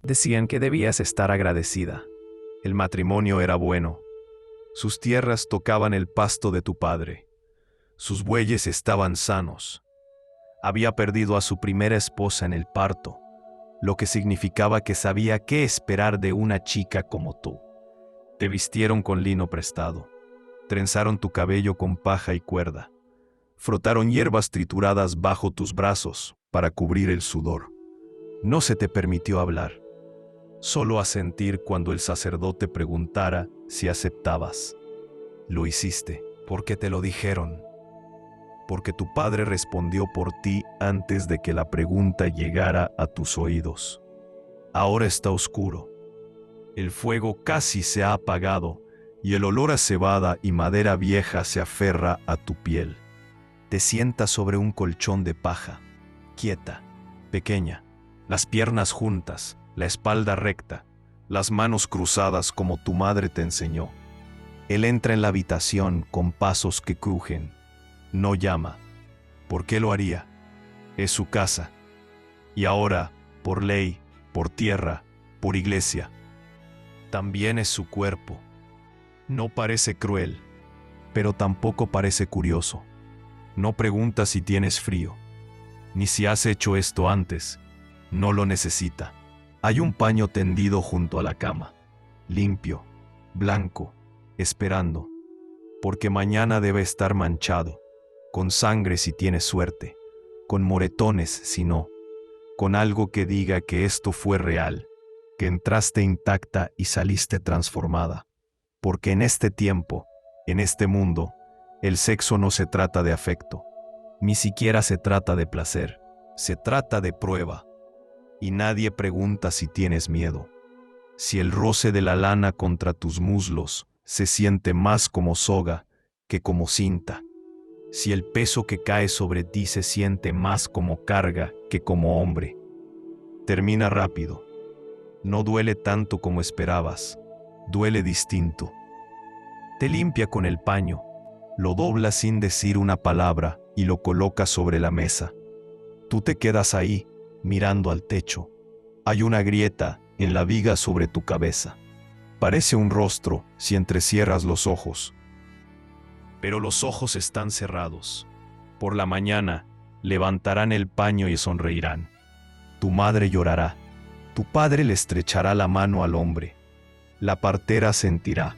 Decían que debías estar agradecida. El matrimonio era bueno. Sus tierras tocaban el pasto de tu padre. Sus bueyes estaban sanos. Había perdido a su primera esposa en el parto, lo que significaba que sabía qué esperar de una chica como tú. Te vistieron con lino prestado, trenzaron tu cabello con paja y cuerda, frotaron hierbas trituradas bajo tus brazos para cubrir el sudor. No se te permitió hablar, solo asentir cuando el sacerdote preguntara si aceptabas. Lo hiciste porque te lo dijeron, porque tu padre respondió por ti antes de que la pregunta llegara a tus oídos. Ahora está oscuro. El fuego casi se ha apagado y el olor a cebada y madera vieja se aferra a tu piel. Te sientas sobre un colchón de paja, quieta, pequeña, las piernas juntas, la espalda recta, las manos cruzadas como tu madre te enseñó. Él entra en la habitación con pasos que crujen. No llama. ¿Por qué lo haría? Es su casa. Y ahora, por ley, por tierra, por iglesia, también es su cuerpo. No parece cruel, pero tampoco parece curioso. No pregunta si tienes frío, ni si has hecho esto antes. No lo necesita. Hay un paño tendido junto a la cama, limpio, blanco, esperando, porque mañana debe estar manchado, con sangre si tienes suerte, con moretones si no, con algo que diga que esto fue real, que entraste intacta y saliste transformada. Porque en este tiempo, en este mundo, el sexo no se trata de afecto, ni siquiera se trata de placer, se trata de prueba. Y nadie pregunta si tienes miedo, si el roce de la lana contra tus muslos se siente más como soga que como cinta, si el peso que cae sobre ti se siente más como carga que como hombre. Termina rápido. No duele tanto como esperabas, duele distinto. Te limpia con el paño, lo dobla sin decir una palabra y lo coloca sobre la mesa. Tú te quedas ahí, mirando al techo. Hay una grieta en la viga sobre tu cabeza. Parece un rostro si entrecierras los ojos. Pero los ojos están cerrados. Por la mañana, levantarán el paño y sonreirán. Tu madre llorará. Tu padre le estrechará la mano al hombre. La partera sentirá.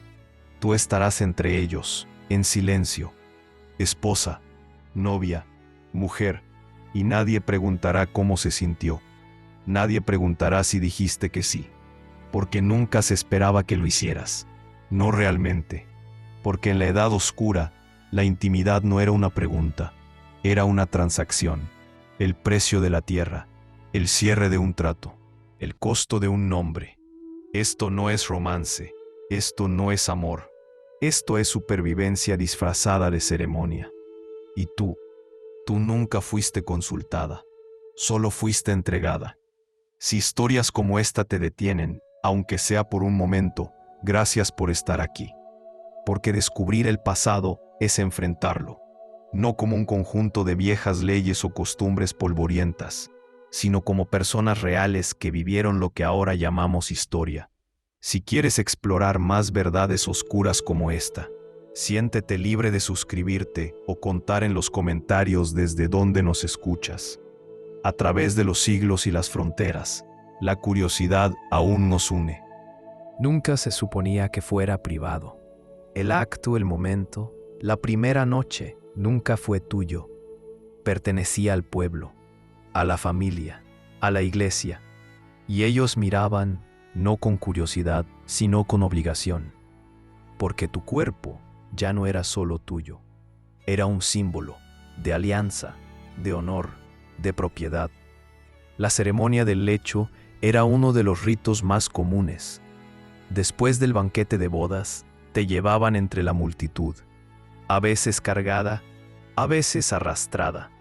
Tú estarás entre ellos, en silencio. Esposa, novia, mujer, y nadie preguntará cómo se sintió. Nadie preguntará si dijiste que sí, porque nunca se esperaba que lo hicieras. No realmente, porque en la edad oscura, la intimidad no era una pregunta, era una transacción. El precio de la tierra, el cierre de un trato, el costo de un nombre. Esto no es romance, esto no es amor, esto es supervivencia disfrazada de ceremonia. Y tú nunca fuiste consultada, solo fuiste entregada. Si historias como esta te detienen, aunque sea por un momento, gracias por estar aquí. Porque descubrir el pasado es enfrentarlo, no como un conjunto de viejas leyes o costumbres polvorientas, sino como personas reales que vivieron lo que ahora llamamos historia. Si quieres explorar más verdades oscuras como esta, siéntete libre de suscribirte o contar en los comentarios desde donde nos escuchas. A través de los siglos y las fronteras, la curiosidad aún nos une. Nunca se suponía que fuera privado. El acto, el momento, la primera noche, nunca fue tuyo. Pertenecía al pueblo, a la familia, a la iglesia. Y ellos miraban, no con curiosidad, sino con obligación. Porque tu cuerpo ya no era solo tuyo. Era un símbolo de alianza, de honor, de propiedad. La ceremonia del lecho era uno de los ritos más comunes. Después del banquete de bodas, te llevaban entre la multitud, a veces cargada, a veces arrastrada.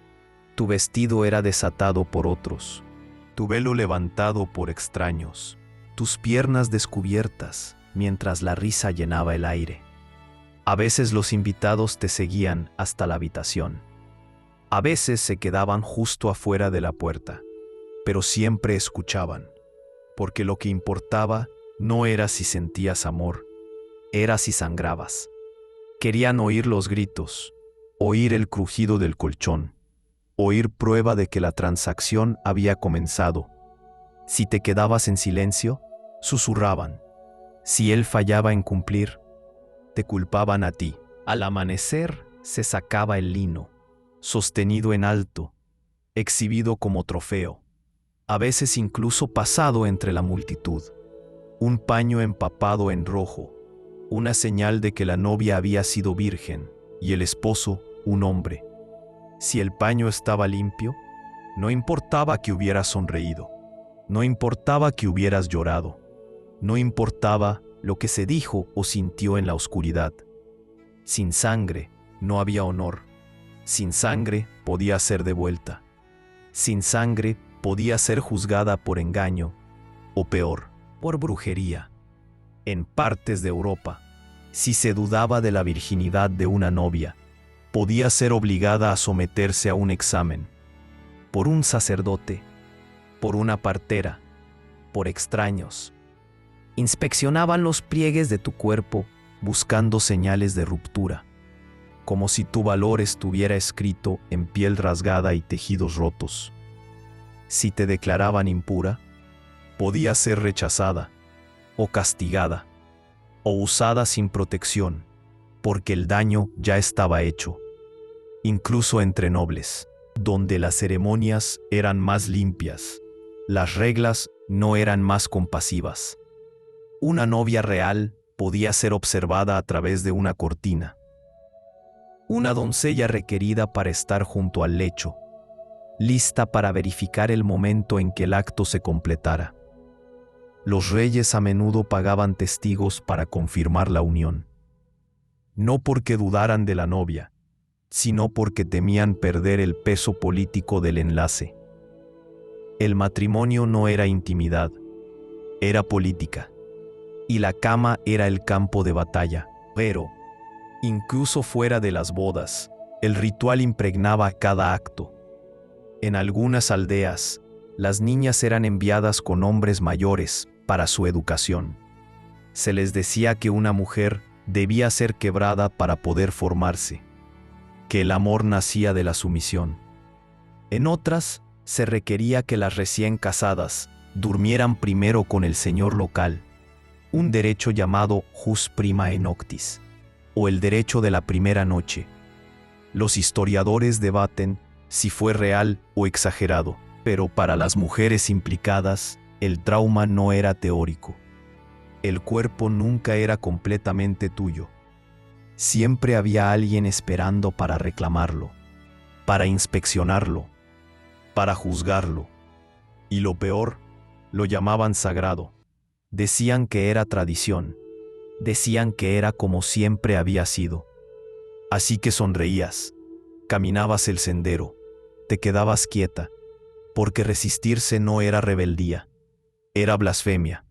Tu vestido era desatado por otros, tu velo levantado por extraños, tus piernas descubiertas mientras la risa llenaba el aire. A veces los invitados te seguían hasta la habitación. A veces se quedaban justo afuera de la puerta, pero siempre escuchaban. porque lo que importaba no era si sentías amor, era si sangrabas. Querían oír los gritos, oír el crujido del colchón, oír prueba de que la transacción había comenzado. Si te quedabas en silencio, susurraban. Si él fallaba en cumplir, te culpaban a ti. Al amanecer se sacaba el lino, sostenido en alto, exhibido como trofeo, a veces incluso pasado entre la multitud. Un paño empapado en rojo, una señal de que la novia había sido virgen y el esposo un hombre. Si el paño estaba limpio, no importaba que hubieras sonreído, no importaba que hubieras llorado, no importaba lo que se dijo o sintió en la oscuridad. Sin sangre no había honor. Sin sangre podía ser devuelta. Sin sangre podía ser juzgada por engaño o peor, por brujería. En partes de Europa, si se dudaba de la virginidad de una novia, podía ser obligada a someterse a un examen, por un sacerdote, por una partera, por extraños. Inspeccionaban los pliegues de tu cuerpo buscando señales de ruptura, como si tu valor estuviera escrito en piel rasgada y tejidos rotos. Si te declaraban impura, podías ser rechazada, o castigada, o usada sin protección, porque el daño ya estaba hecho. Incluso entre nobles, donde las ceremonias eran más limpias, las reglas no eran más compasivas. Una novia real podía ser observada a través de una cortina. Una doncella requerida para estar junto al lecho, lista para verificar el momento en que el acto se completara. Los reyes a menudo pagaban testigos para confirmar la unión. No porque dudaran de la novia, sino porque temían perder el peso político del enlace. El matrimonio no era intimidad, era política. Y la cama era el campo de batalla. Pero, incluso fuera de las bodas, el ritual impregnaba cada acto. En algunas aldeas, las niñas eran enviadas con hombres mayores para su educación. Se les decía que una mujer debía ser quebrada para poder formarse, que el amor nacía de la sumisión. En otras, se requería que las recién casadas durmieran primero con el señor local, un derecho llamado jus prima noctis, o el derecho de la primera noche. Los historiadores debaten si fue real o exagerado, pero para las mujeres implicadas, el trauma no era teórico. El cuerpo nunca era completamente tuyo. Siempre había alguien esperando para reclamarlo, para inspeccionarlo, para juzgarlo. Y lo peor, lo llamaban sagrado. Decían que era tradición. Decían que era como siempre había sido. Así que sonreías, caminabas el sendero, te quedabas quieta, porque resistirse no era rebeldía, era blasfemia.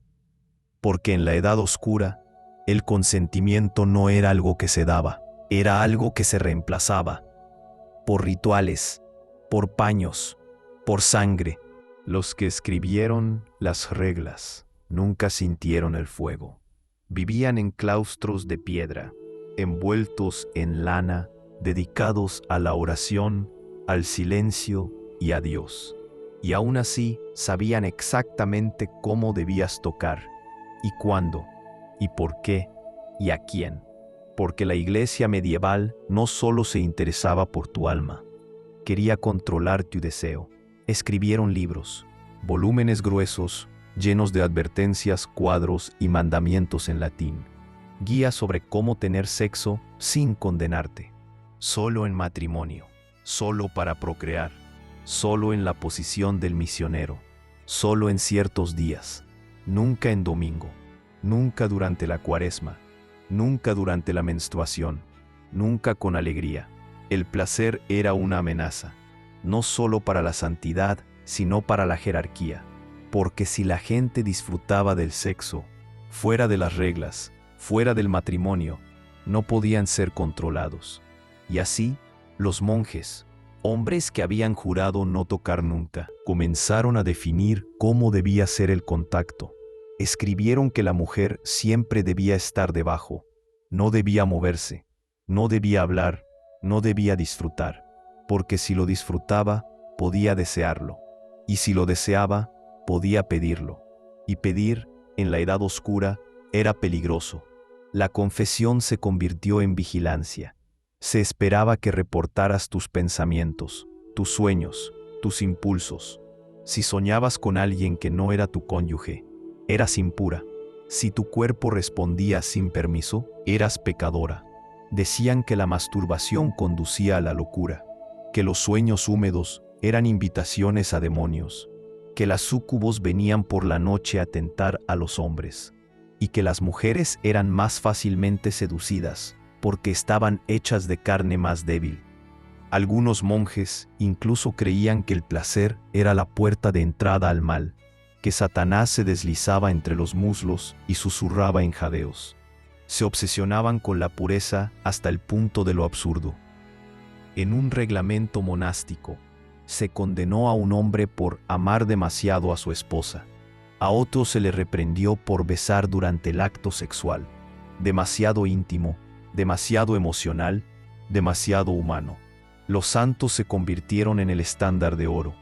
Porque en la Edad Oscura, el consentimiento no era algo que se daba, era algo que se reemplazaba. Por rituales, por paños, por sangre. Los que escribieron las reglas nunca sintieron el fuego. Vivían en claustros de piedra, envueltos en lana, dedicados a la oración, al silencio y a Dios. Y aún así sabían exactamente cómo debías tocar, y cuándo, y por qué, y a quién. Porque la iglesia medieval no solo se interesaba por tu alma, quería controlar tu deseo. Escribieron libros, volúmenes gruesos, llenos de advertencias, cuadros y mandamientos en latín. Guías sobre cómo tener sexo sin condenarte. Solo en matrimonio, solo para procrear, solo en la posición del misionero, solo en ciertos días, nunca en domingo, nunca durante la cuaresma, nunca durante la menstruación, nunca con alegría. El placer era una amenaza, no solo para la santidad, sino para la jerarquía. Porque si la gente disfrutaba del sexo, fuera de las reglas, fuera del matrimonio, no podían ser controlados. Y así, los monjes, Hombres que habían jurado no tocar nunca, comenzaron a definir cómo debía ser el contacto. Escribieron que la mujer siempre debía estar debajo, no debía moverse, no debía hablar, no debía disfrutar, porque si lo disfrutaba, podía desearlo, y si lo deseaba, podía pedirlo, y pedir, en la Edad Oscura, era peligroso. La confesión se convirtió en vigilancia. Se esperaba que reportaras tus pensamientos, tus sueños, tus impulsos. Si soñabas con alguien que no era tu cónyuge, eras impura. Si tu cuerpo respondía sin permiso, eras pecadora. Decían que la masturbación conducía a la locura, que los sueños húmedos eran invitaciones a demonios, que las súcubos venían por la noche a tentar a los hombres, y que las mujeres eran más fácilmente seducidas, porque estaban hechas de carne más débil. Algunos monjes incluso creían que el placer era la puerta de entrada al mal, que Satanás se deslizaba entre los muslos y susurraba en jadeos. Se obsesionaban con la pureza hasta el punto de lo absurdo. En un reglamento monástico, se condenó a un hombre por amar demasiado a su esposa. A otro se le reprendió por besar durante el acto sexual, demasiado íntimo, demasiado emocional, demasiado humano. Los santos se convirtieron en el estándar de oro.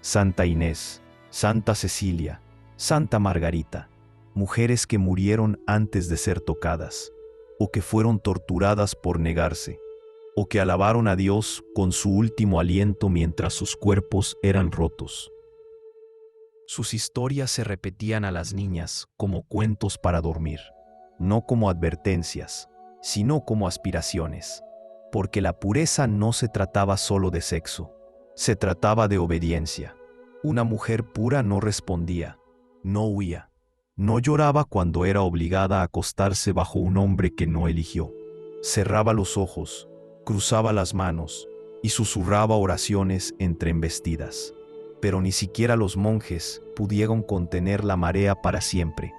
Santa Inés, Santa Cecilia, Santa Margarita, mujeres que murieron antes de ser tocadas, o que fueron torturadas por negarse, o que alabaron a Dios con su último aliento mientras sus cuerpos eran rotos. Sus historias se repetían a las niñas como cuentos para dormir, no como advertencias, sino como aspiraciones, porque la pureza no se trataba solo de sexo, se trataba de obediencia. Una mujer pura no respondía, no huía, no lloraba cuando era obligada a acostarse bajo un hombre que no eligió. Cerraba los ojos, cruzaba las manos y susurraba oraciones entre embestidas. Pero ni siquiera los monjes pudieron contener la marea para siempre.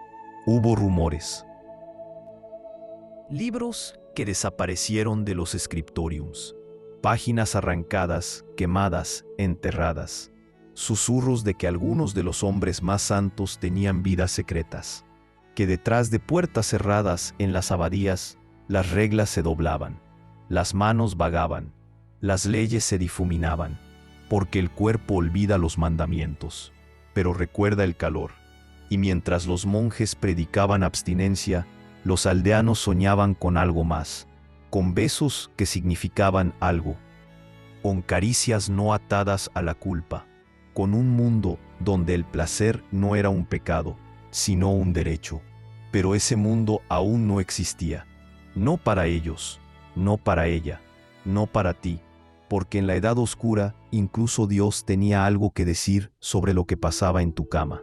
Hubo rumores. Libros que desaparecieron de los scriptoriums, páginas arrancadas, quemadas, enterradas, susurros de que algunos de los hombres más santos tenían vidas secretas, que detrás de puertas cerradas en las abadías las reglas se doblaban, las manos vagaban, las leyes se difuminaban, porque el cuerpo olvida los mandamientos, pero recuerda el calor, y mientras los monjes predicaban abstinencia, los aldeanos soñaban con algo más, con besos que significaban algo, con caricias no atadas a la culpa, con un mundo donde el placer no era un pecado, sino un derecho. Pero ese mundo aún no existía, no para ellos, no para ella, no para ti, porque en la Edad Oscura incluso Dios tenía algo que decir sobre lo que pasaba en tu cama.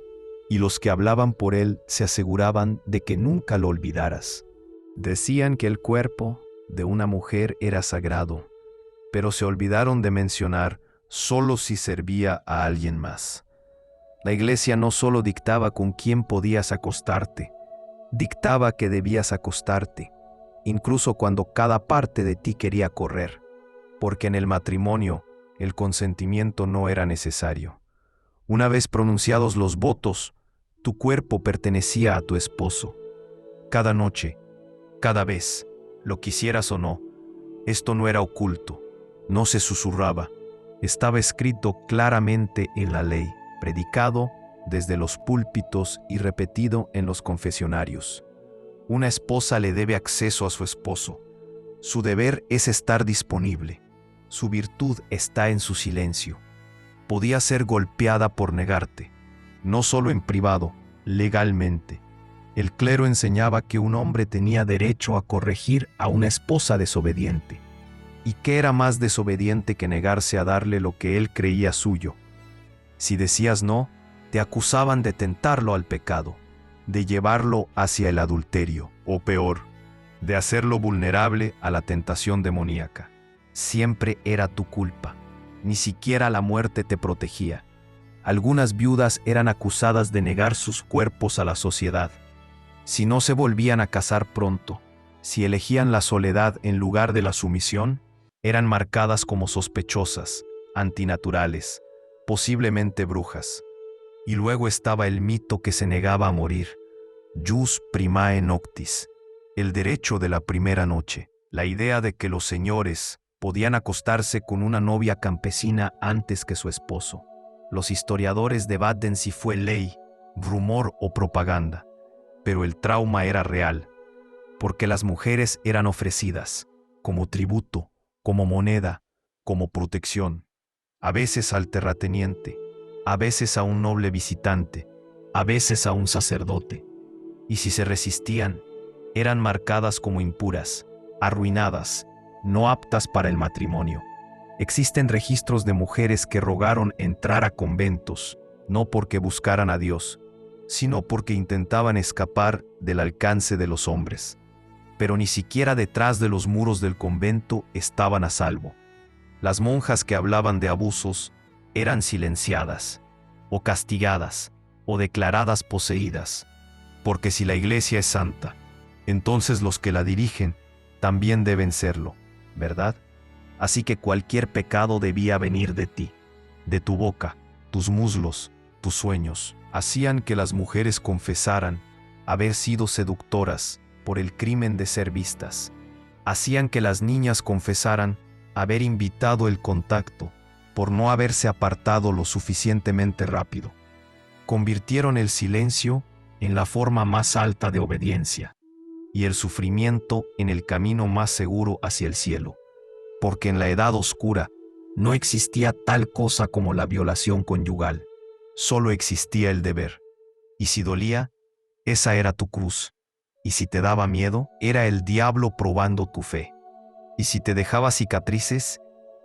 Y los que hablaban por él se aseguraban de que nunca lo olvidaras. Decían que el cuerpo de una mujer era sagrado, pero se olvidaron de mencionar solo si servía a alguien más. La iglesia no solo dictaba con quién podías acostarte, dictaba que debías acostarte, incluso cuando cada parte de ti quería correr, porque en el matrimonio el consentimiento no era necesario. Una vez pronunciados los votos, tu cuerpo pertenecía a tu esposo. Cada noche, cada vez, lo quisieras o no, esto no era oculto, no se susurraba, estaba escrito claramente en la ley, predicado desde los púlpitos y repetido en los confesionarios. Una esposa le debe acceso a su esposo. Su deber es estar disponible. Su virtud está en su silencio. Podía ser golpeada por negarte, no solo en privado, legalmente. El clero enseñaba que un hombre tenía derecho a corregir a una esposa desobediente. ¿Y qué era más desobediente que negarse a darle lo que él creía suyo? Si decías no, te acusaban de tentarlo al pecado, de llevarlo hacia el adulterio, o peor, de hacerlo vulnerable a la tentación demoníaca. Siempre era tu culpa. Ni siquiera la muerte te protegía. Algunas viudas eran acusadas de negar sus cuerpos a la sociedad. Si no se volvían a casar pronto, si elegían la soledad en lugar de la sumisión, eran marcadas como sospechosas, antinaturales, posiblemente brujas. Y luego estaba el mito que se negaba a morir, jus primae noctis, el derecho de la primera noche, la idea de que los señores podían acostarse con una novia campesina antes que su esposo. Los historiadores debaten si fue ley, rumor o propaganda, pero el trauma era real, porque las mujeres eran ofrecidas, como tributo, como moneda, como protección, a veces al terrateniente, a veces a un noble visitante, a veces a un sacerdote. Y si se resistían, eran marcadas como impuras, arruinadas, no aptas para el matrimonio. Existen registros de mujeres que rogaron entrar a conventos, no porque buscaran a Dios, sino porque intentaban escapar del alcance de los hombres. Pero ni siquiera detrás de los muros del convento estaban a salvo. Las monjas que hablaban de abusos eran silenciadas, o castigadas, o declaradas poseídas, porque si la Iglesia es santa, entonces los que la dirigen también deben serlo, ¿verdad? Así que cualquier pecado debía venir de ti, de tu boca, tus muslos, tus sueños. Hacían que las mujeres confesaran haber sido seductoras por el crimen de ser vistas. Hacían que las niñas confesaran haber invitado el contacto por no haberse apartado lo suficientemente rápido. Convirtieron el silencio en la forma más alta de obediencia y el sufrimiento en el camino más seguro hacia el cielo. Porque en la Edad Oscura no existía tal cosa como la violación conyugal, solo existía el deber. Y si dolía, esa era tu cruz. Y si te daba miedo, era el diablo probando tu fe. Y si te dejaba cicatrices,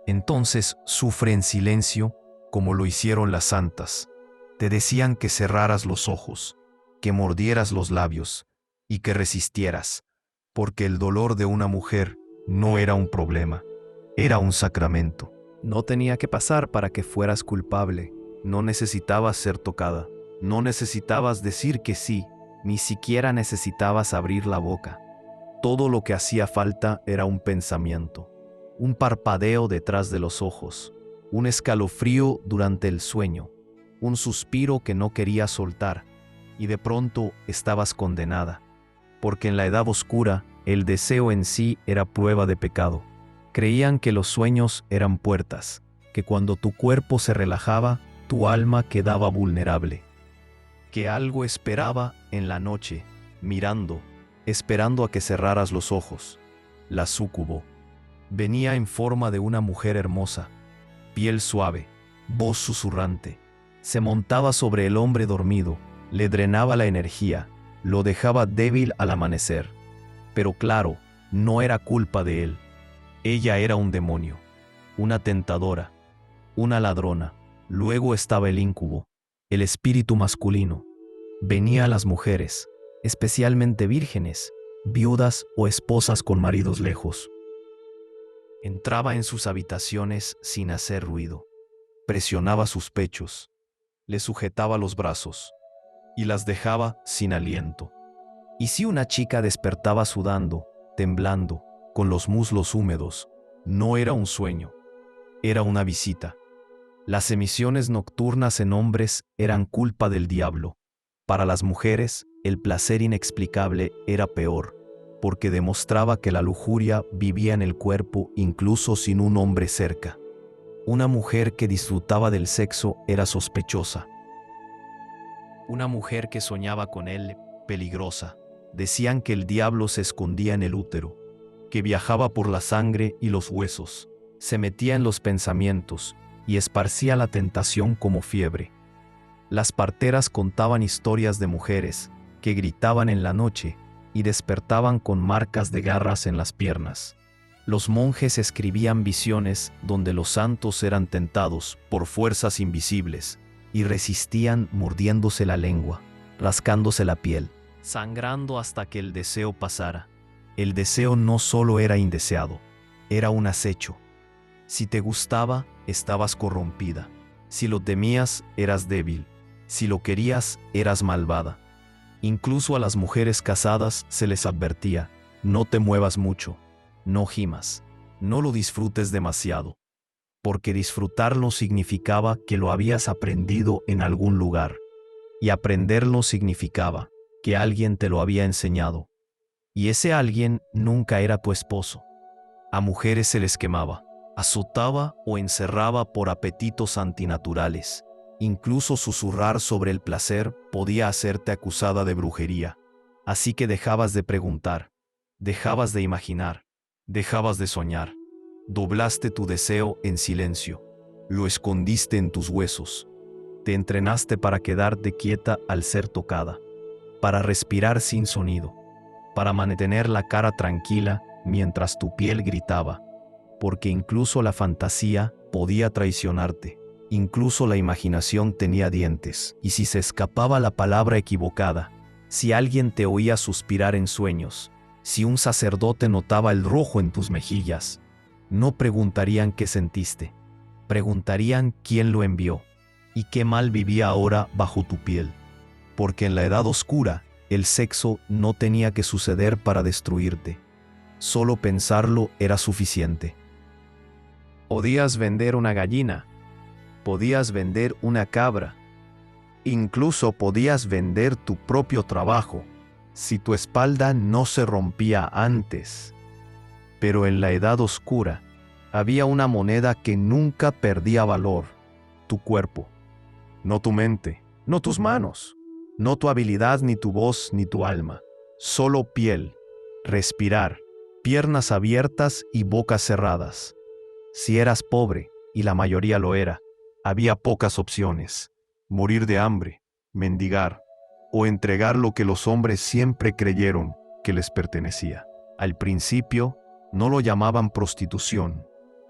entonces sufre en silencio como lo hicieron las santas. Te decían que cerraras los ojos, que mordieras los labios y que resistieras, porque el dolor de una mujer no era un problema, era un sacramento. No tenía que pasar para que fueras culpable. No necesitabas ser tocada, no necesitabas decir que sí, ni siquiera necesitabas abrir la boca. Todo lo que hacía falta era un pensamiento, un parpadeo detrás de los ojos, un escalofrío durante el sueño, un suspiro que no querías soltar, y de pronto estabas condenada, porque en la Edad Oscura el deseo en sí era prueba de pecado. Creían que los sueños eran puertas, que cuando tu cuerpo se relajaba, tu alma quedaba vulnerable, que algo esperaba en la noche, mirando, esperando a que cerraras los ojos. La súcubo venía en forma de una mujer hermosa, piel suave, voz susurrante. Se montaba sobre el hombre dormido, le drenaba la energía, lo dejaba débil al amanecer. Pero claro, no era culpa de él. Ella era un demonio, una tentadora, una ladrona. Luego estaba el incubo, el espíritu masculino. Venía a las mujeres, especialmente vírgenes, viudas o esposas con maridos lejos. Entraba en sus habitaciones sin hacer ruido, presionaba sus pechos, les sujetaba los brazos y las dejaba sin aliento. Y si una chica despertaba sudando, temblando, con los muslos húmedos, no era un sueño, era una visita. Las emisiones nocturnas en hombres eran culpa del diablo. Para las mujeres, el placer inexplicable era peor, porque demostraba que la lujuria vivía en el cuerpo incluso sin un hombre cerca. Una mujer que disfrutaba del sexo era sospechosa. Una mujer que soñaba con él, peligrosa. Decían que el diablo se escondía en el útero, que viajaba por la sangre y los huesos, se metía en los pensamientos y esparcía la tentación como fiebre. Las parteras contaban historias de mujeres que gritaban en la noche y despertaban con marcas de garras en las piernas. Los monjes escribían visiones donde los santos eran tentados por fuerzas invisibles y resistían mordiéndose la lengua, rascándose la piel, sangrando hasta que el deseo pasara. El deseo no solo era indeseado, era un acecho. Si te gustaba, estabas corrompida. Si lo temías, eras débil. Si lo querías, eras malvada. Incluso a las mujeres casadas se les advertía: no te muevas mucho, no gimas, no lo disfrutes demasiado. porque disfrutarlo significaba que lo habías aprendido en algún lugar, y aprenderlo significaba que alguien te lo había enseñado, y ese alguien nunca era tu esposo. A mujeres se les quemaba, azotaba o encerraba por apetitos antinaturales. Incluso susurrar sobre el placer podía hacerte acusada de brujería. Así que dejabas de preguntar, dejabas de imaginar, dejabas de soñar. Doblaste tu deseo en silencio, lo escondiste en tus huesos. Te entrenaste para quedarte quieta al ser tocada, para respirar sin sonido, para mantener la cara tranquila mientras tu piel gritaba, porque incluso la fantasía podía traicionarte. Incluso la imaginación tenía dientes, y si se escapaba la palabra equivocada, si alguien te oía suspirar en sueños, si un sacerdote notaba el rojo en tus mejillas, no preguntarían qué sentiste, preguntarían quién lo envió y qué mal vivía ahora bajo tu piel. Porque en la edad oscura, el sexo no tenía que suceder para destruirte. Solo pensarlo era suficiente. Podías vender una gallina, podías vender una cabra, incluso podías vender tu propio trabajo, si tu espalda no se rompía antes. Pero en la edad oscura, había una moneda que nunca perdía valor: tu cuerpo. No tu mente, no tus manos, no tu habilidad, ni tu voz, ni tu alma. Solo piel, respirar, piernas abiertas y bocas cerradas. Si eras pobre, y la mayoría lo era, había pocas opciones: morir de hambre, mendigar, o entregar lo que los hombres siempre creyeron que les pertenecía. Al principio, no lo llamaban prostitución,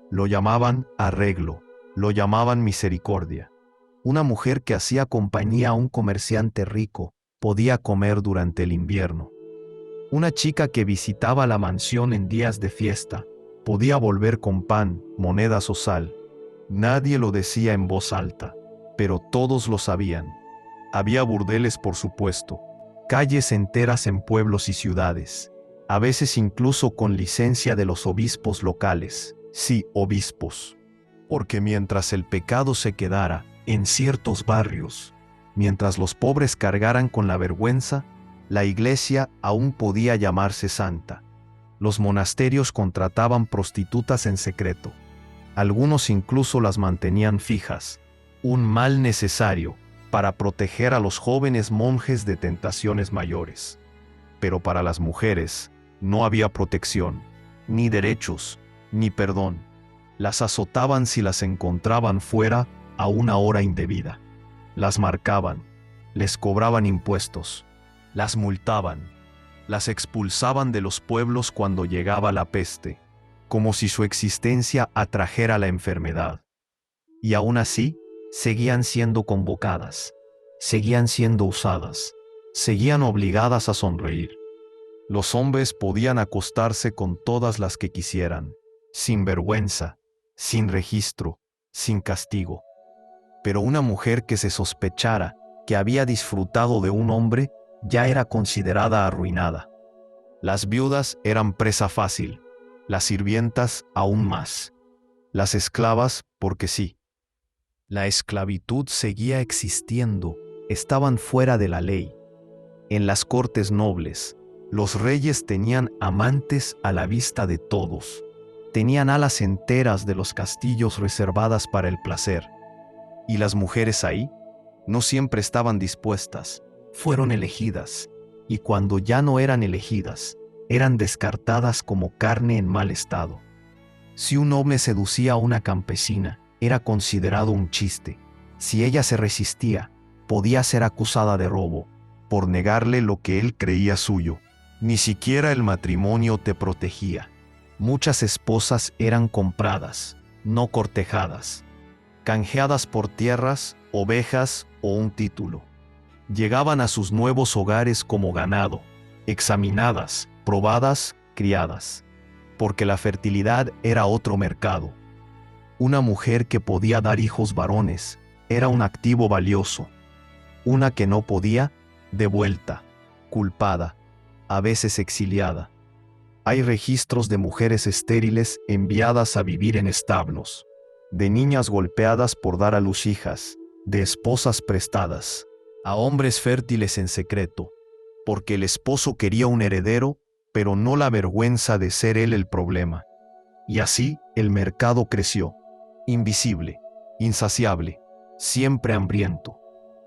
lo llamaban arreglo, lo llamaban misericordia. Una mujer que hacía compañía a un comerciante rico podía comer durante el invierno. Una chica que visitaba la mansión en días de fiesta podía volver con pan, monedas o sal. Nadie lo decía en voz alta, pero todos lo sabían. Había burdeles, por supuesto, calles enteras en pueblos y ciudades, a veces incluso con licencia de los obispos locales. Sí, obispos. Porque mientras el pecado se quedara en ciertos barrios, mientras los pobres cargaran con la vergüenza, la iglesia aún podía llamarse santa. Los monasterios contrataban prostitutas en secreto. Algunos incluso las mantenían fijas, un mal necesario para proteger a los jóvenes monjes de tentaciones mayores. Pero para las mujeres no había protección, ni derechos, ni perdón. Las azotaban si las encontraban fuera a una hora indebida. Las marcaban, les cobraban impuestos, las multaban, las expulsaban de los pueblos cuando llegaba la peste, como si su existencia atrajera la enfermedad. Y aún así, seguían siendo convocadas, seguían siendo usadas, seguían obligadas a sonreír. Los hombres podían acostarse con todas las que quisieran, sin vergüenza, sin registro, sin castigo. Pero una mujer que se sospechara que había disfrutado de un hombre ya era considerada arruinada. Las viudas eran presa fácil, las sirvientas aún más, las esclavas porque sí. La esclavitud seguía existiendo, estaban fuera de la ley. En las cortes nobles, los reyes tenían amantes a la vista de todos. Tenían alas enteras de los castillos reservadas para el placer. Y las mujeres ahí no siempre estaban dispuestas, fueron elegidas, y cuando ya no eran elegidas, eran descartadas como carne en mal estado. Si un hombre seducía a una campesina, era considerado un chiste. Si ella se resistía, podía ser acusada de robo, por negarle lo que él creía suyo. Ni siquiera el matrimonio te protegía. Muchas esposas eran compradas, no cortejadas, canjeadas por tierras, ovejas o un título. Llegaban a sus nuevos hogares como ganado, examinadas, probadas, criadas, porque la fertilidad era otro mercado. Una mujer que podía dar hijos varones era un activo valioso. Una que no podía, devuelta, culpada, a veces exiliada. Hay registros de mujeres estériles enviadas a vivir en establos. de niñas golpeadas por dar a luz hijas, de esposas prestadas, a hombres fértiles en secreto, porque el esposo quería un heredero, pero no la vergüenza de ser él el problema. Y así el mercado creció, invisible, insaciable, siempre hambriento.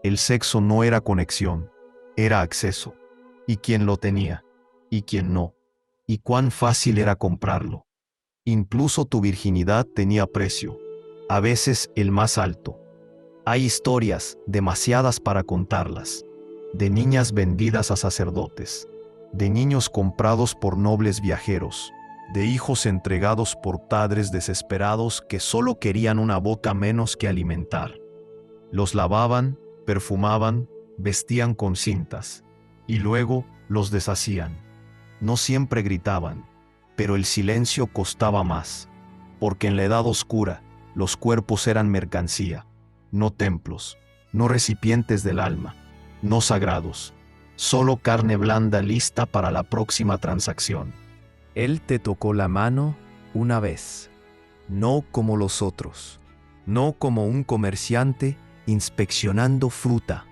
El sexo no era conexión, era acceso. Y quién lo tenía, y quién no, y cuán fácil era comprarlo. Incluso tu virginidad tenía precio, a veces el más alto. Hay historias, demasiadas para contarlas, de niñas vendidas a sacerdotes, de niños comprados por nobles viajeros, de hijos entregados por padres desesperados que solo querían una boca menos que alimentar. Los lavaban, perfumaban, vestían con cintas, y luego los deshacían. No siempre gritaban, pero el silencio costaba más, porque en la edad oscura los cuerpos eran mercancía, no templos, no recipientes del alma, no sagrados, solo carne blanda lista para la próxima transacción. Él te tocó la mano una vez, no como los otros, no como un comerciante inspeccionando fruta,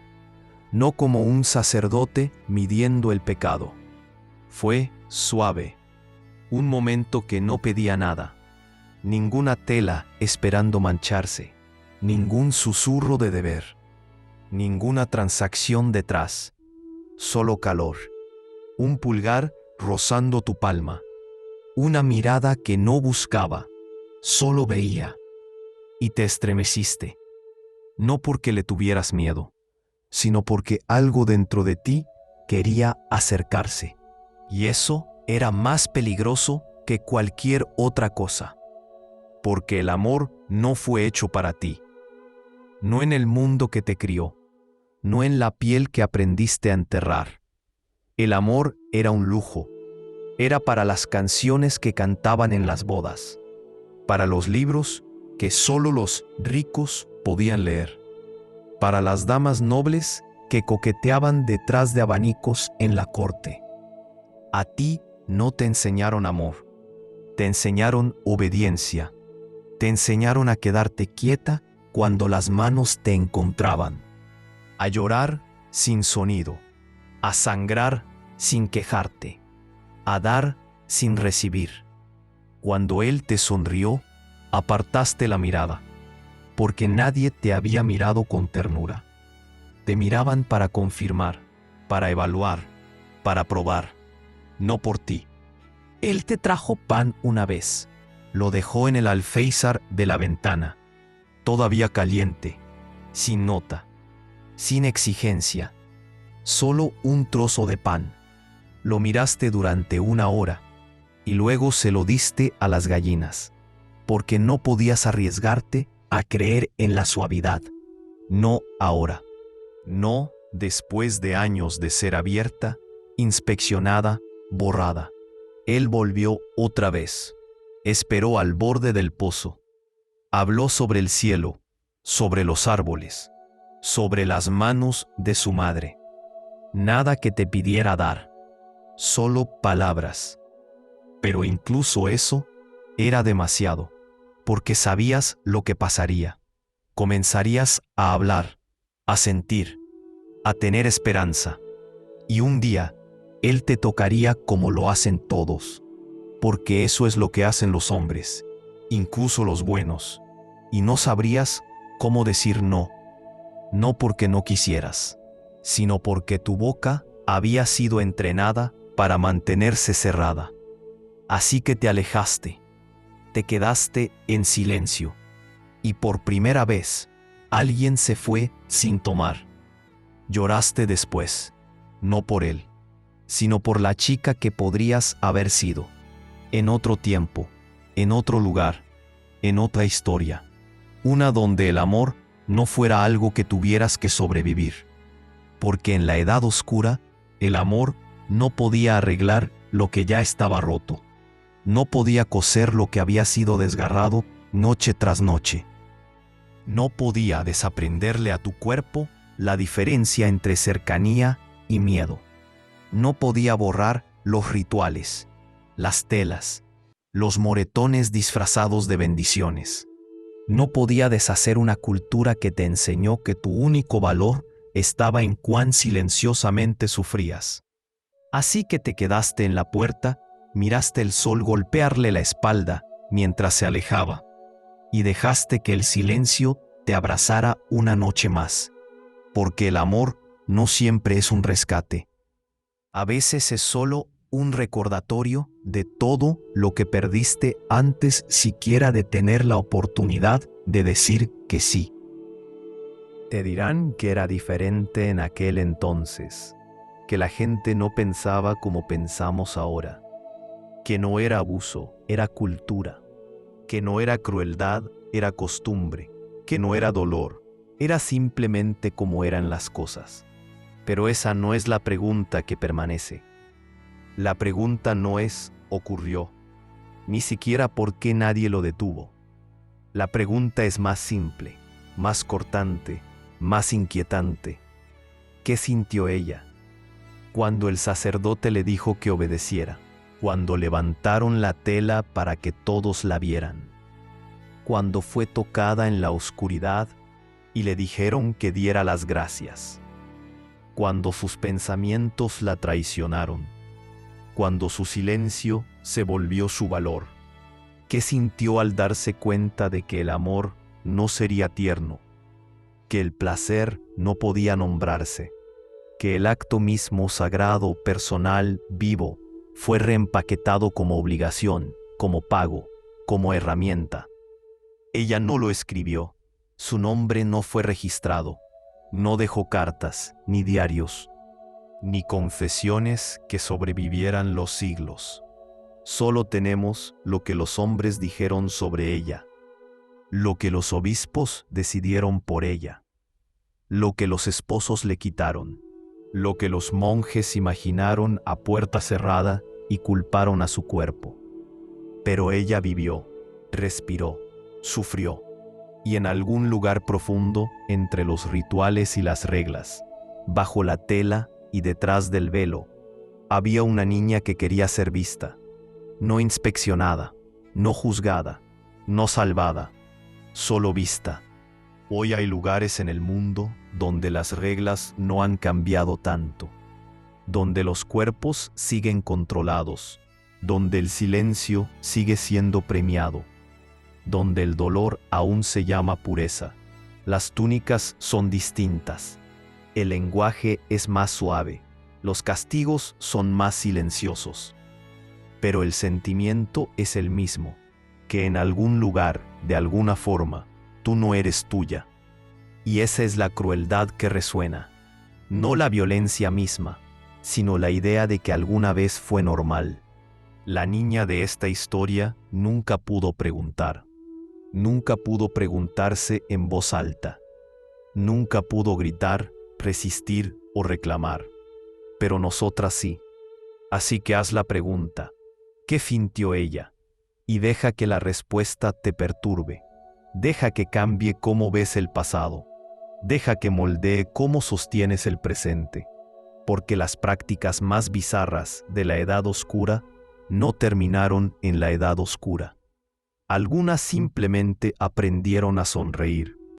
no como un sacerdote midiendo el pecado. Fue suave, un momento que no pedía nada, ninguna tela esperando mancharse, ningún susurro de deber, ninguna transacción detrás, solo calor, un pulgar rozando tu palma, una mirada que no buscaba, solo veía, y te estremeciste, no porque le tuvieras miedo, sino porque algo dentro de ti quería acercarse, y eso era más peligroso que cualquier otra cosa, porque el amor no fue hecho para ti, no en el mundo que te crió, no en la piel que aprendiste a enterrar. El amor era un lujo, era para las canciones que cantaban en las bodas, para los libros que solo los ricos podían leer, para las damas nobles que coqueteaban detrás de abanicos en la corte. A ti no te enseñaron amor, te enseñaron obediencia, te enseñaron a quedarte quieta cuando las manos te encontraban, a llorar sin sonido, a sangrar sin quejarte, a dar sin recibir. Cuando él te sonrió, apartaste la mirada, porque nadie te había mirado con ternura. Te miraban para confirmar, para evaluar, para probar, no por ti. Él te trajo pan una vez, lo dejó en el alféizar de la ventana, todavía caliente, sin nota, sin exigencia, solo un trozo de pan. Lo miraste durante 1 hora y luego se lo diste a las gallinas, porque no podías arriesgarte a creer en la suavidad. No ahora, no después de años de ser abierta, inspeccionada, borrada. Él volvió otra vez, esperó al borde del pozo, habló sobre el cielo, sobre los árboles, sobre las manos de su madre. Nada que te pidiera dar, solo palabras. Pero incluso eso era demasiado, porque sabías lo que pasaría. Comenzarías a hablar, a sentir, a tener esperanza. Y un día, él te tocaría como lo hacen todos, porque eso es lo que hacen los hombres, incluso los buenos. Y no sabrías cómo decir no, no porque no quisieras, sino porque tu boca había sido entrenada para mantenerse cerrada. Así que te alejaste, te quedaste en silencio, y por primera vez, alguien se fue sin tomar. Lloraste después, no por él, sino por la chica que podrías haber sido, en otro tiempo, en otro lugar, en otra historia, una donde el amor no fuera algo que tuvieras que sobrevivir, porque en la edad oscura, el amor no podía arreglar lo que ya estaba roto. No podía coser lo que había sido desgarrado noche tras noche. No podía desaprenderle a tu cuerpo la diferencia entre cercanía y miedo. No podía borrar los rituales, las telas, los moretones disfrazados de bendiciones. No podía deshacer una cultura que te enseñó que tu único valor estaba en cuán silenciosamente sufrías. Así que te quedaste en la puerta, miraste el sol golpearle la espalda mientras se alejaba, y dejaste que el silencio te abrazara una noche más. Porque el amor no siempre es un rescate. A veces es solo un recordatorio de todo lo que perdiste antes siquiera de tener la oportunidad de decir que sí. Te dirán que era diferente en aquel entonces, que la gente no pensaba como pensamos ahora, que no era abuso, era cultura, que no era crueldad, era costumbre, que no era dolor, era simplemente como eran las cosas. Pero esa no es la pregunta que permanece. La pregunta no es ¿ocurrió?, ni siquiera por qué nadie lo detuvo. La pregunta es más simple, más cortante, más inquietante. ¿Qué sintió ella cuando el sacerdote le dijo que obedeciera? Cuando levantaron la tela para que todos la vieran. Cuando fue tocada en la oscuridad y le dijeron que diera las gracias. Cuando sus pensamientos la traicionaron. Cuando su silencio se volvió su valor. ¿Qué sintió al darse cuenta de que el amor no sería tierno? Que el placer no podía nombrarse. Que el acto mismo sagrado, personal, vivo, fue reempaquetado como obligación, como pago, como herramienta. Ella no lo escribió. Su nombre no fue registrado. No dejó cartas, ni diarios, ni confesiones que sobrevivieran los siglos. Solo tenemos lo que los hombres dijeron sobre ella, lo que los obispos decidieron por ella, lo que los esposos le quitaron, lo que los monjes imaginaron a puerta cerrada y culparon a su cuerpo. Pero ella vivió, respiró, sufrió, y en algún lugar profundo, entre los rituales y las reglas, bajo la tela y detrás del velo, había una niña que quería ser vista, no inspeccionada, no juzgada, no salvada, solo vista. Hoy hay lugares en el mundo donde las reglas no han cambiado tanto, donde los cuerpos siguen controlados, donde el silencio sigue siendo premiado, donde el dolor aún se llama pureza. Las túnicas son distintas, el lenguaje es más suave, los castigos son más silenciosos. Pero el sentimiento es el mismo, que en algún lugar, de alguna forma, tú no eres tuya. Y esa es la crueldad que resuena, no la violencia misma, sino la idea de que alguna vez fue normal. La niña de esta historia nunca pudo preguntar. Nunca pudo preguntarse en voz alta. Nunca pudo gritar, resistir o reclamar. Pero nosotras sí. Así que haz la pregunta. ¿Qué sintió ella? Y deja que la respuesta te perturbe. Deja que cambie cómo ves el pasado. Deja que moldee cómo sostienes el presente. Porque las prácticas más bizarras de la Edad Oscura no terminaron en la Edad Oscura. Algunas simplemente aprendieron a sonreír.